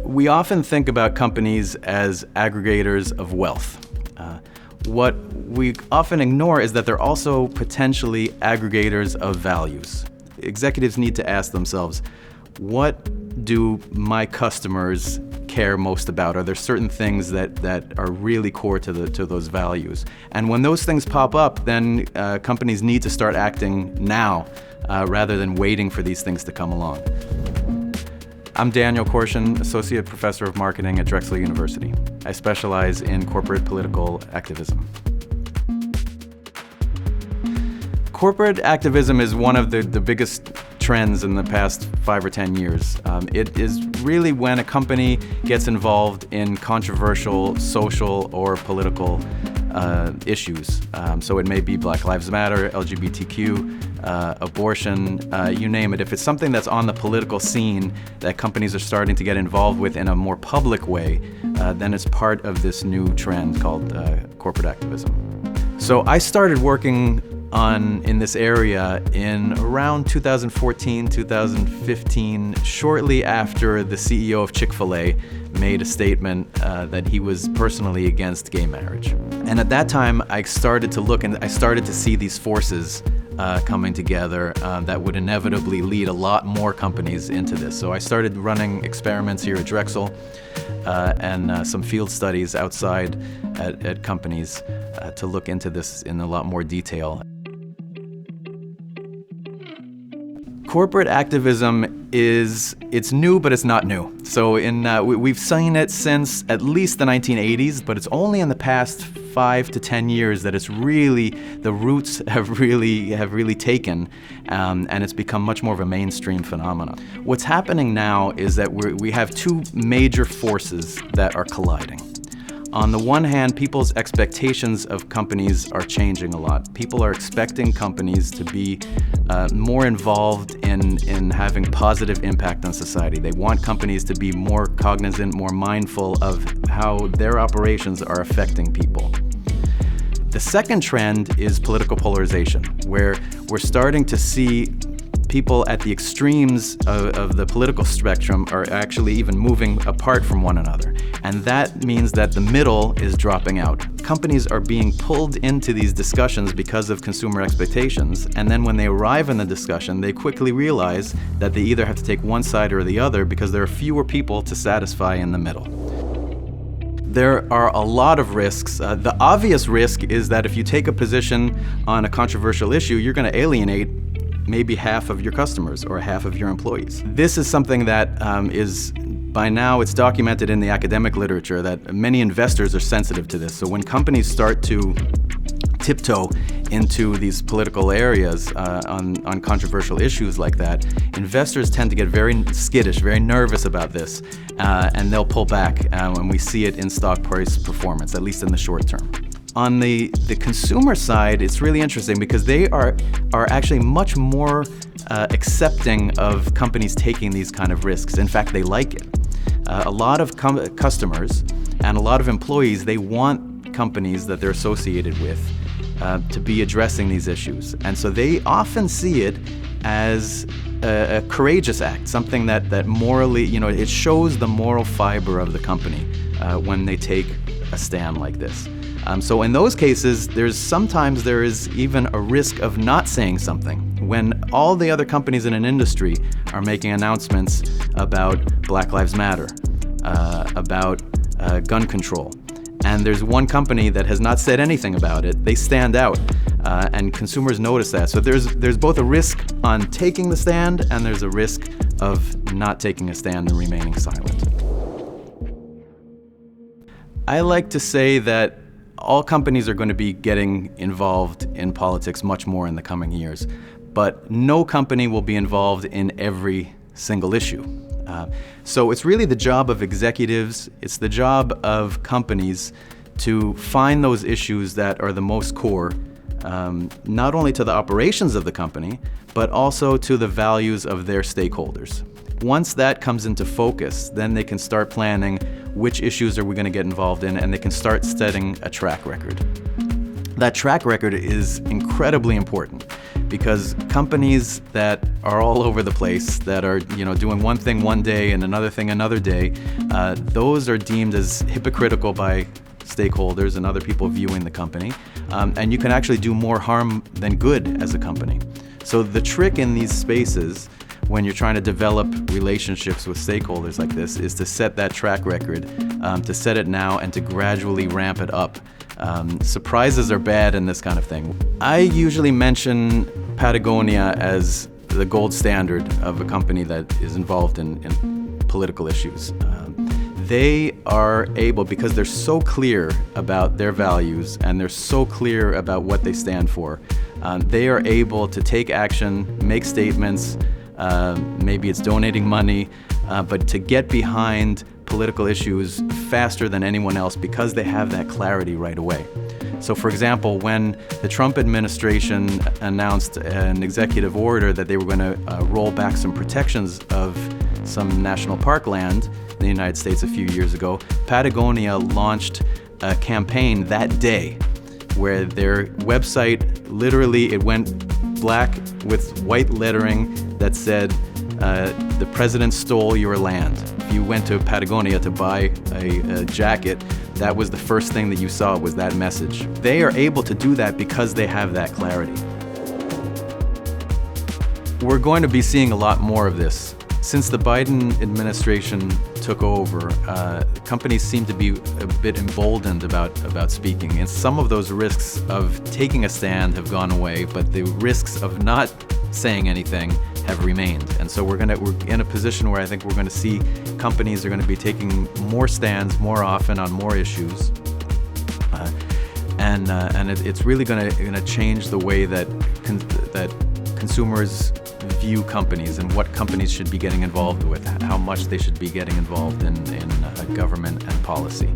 We often think about companies as aggregators of wealth. What we often ignore is that they're also potentially aggregators of values. Executives need to ask themselves, what do my customers care most about? Are there certain things that are really core to those values? And when those things pop up, then companies need to start acting now rather than waiting for these things to come along. I'm Daniel Korschun, Associate Professor of Marketing at Drexel University. I specialize in corporate political activism. Corporate activism is one of the biggest trends in the past 5 or 10 years. It is really when a company gets involved in controversial social or political issues. So it may be Black Lives Matter, LGBTQ, abortion, you name it. If it's something that's on the political scene that companies are starting to get involved with in a more public way, then it's part of this new trend called corporate activism. So I started working in this area in around 2014, 2015, shortly after the CEO of Chick-fil-A made a statement that he was personally against gay marriage. And at that time, I started to look and I started to see these forces coming together that would inevitably lead a lot more companies into this. So I started running experiments here at Drexel and some field studies outside at companies to look into this in a lot more detail. Corporate activism it's new, but it's not new. So we've seen it since at least the 1980s, but it's only in the past 5 to 10 years that the roots have really taken, and it's become much more of a mainstream phenomenon. What's happening now is that we have two major forces that are colliding. On the one hand, people's expectations of companies are changing a lot. People are expecting companies to be more involved in having positive impact on society. They want companies to be more cognizant, more mindful of how their operations are affecting people. The second trend is political polarization, where we're starting to see people at the extremes of the political spectrum are actually even moving apart from one another. And that means that the middle is dropping out. Companies are being pulled into these discussions because of consumer expectations, and then when they arrive in the discussion, they quickly realize that they either have to take one side or the other because there are fewer people to satisfy in the middle. There are a lot of risks. The obvious risk is that if you take a position on a controversial issue, you're going to alienate maybe half of your customers or half of your employees. This is something that by now it's documented in the academic literature that many investors are sensitive to this. So when companies start to tiptoe into these political areas on controversial issues like that, investors tend to get very skittish, very nervous about this, and they'll pull back when we see it in stock price performance, at least in the short term. On the consumer side, it's really interesting because they are actually much more accepting of companies taking these kind of risks. In fact, they like it. A lot of customers and a lot of employees, they want companies that they're associated with to be addressing these issues. And so they often see it as a courageous act, something that morally, it shows the moral fiber of the company when they take a stand like this. So in those cases, sometimes there is even a risk of not saying something. When all the other companies in an industry are making announcements about Black Lives Matter, about gun control, and there's one company that has not said anything about it, they stand out, and consumers notice that. So there's both a risk on taking the stand, and there's a risk of not taking a stand and remaining silent. I like to say that all companies are going to be getting involved in politics much more in the coming years, but no company will be involved in every single issue. So it's really the job of executives, it's the job of companies to find those issues that are the most core, not only to the operations of the company, but also to the values of their stakeholders. Once that comes into focus, then they can start planning which issues are we going to get involved in, and they can start setting a track record. That track record is incredibly important because companies that are all over the place, that are doing one thing one day and another thing another day, those are deemed as hypocritical by stakeholders and other people viewing the company, and you can actually do more harm than good as a company. So the trick in these spaces, when you're trying to develop relationships with stakeholders like this, is to set that track record, to set it now and to gradually ramp it up. Surprises are bad in this kind of thing. I usually mention Patagonia as the gold standard of a company that is involved in political issues. They are able, because they're so clear about their values and they're so clear about what they stand for, they are able to take action, make statements, maybe it's donating money, but to get behind political issues faster than anyone else because they have that clarity right away. So for example, when the Trump administration announced an executive order that they were going to roll back some protections of some national park land in the United States a few years ago, Patagonia launched a campaign that day where their website, literally it went black with white lettering that said, the president stole your land. If you went to Patagonia to buy a jacket, that was the first thing that you saw, was that message. They are able to do that because they have that clarity. We're going to be seeing a lot more of this. Since the Biden administration took over, companies seem to be a bit emboldened about speaking. And some of those risks of taking a stand have gone away, but the risks of not saying anything have remained. And so we're in a position where I think we're going to see companies are going to be taking more stands more often on more issues. And it's really going to change the way that consumers view companies and what companies should be getting involved with, how much they should be getting involved in government and policy.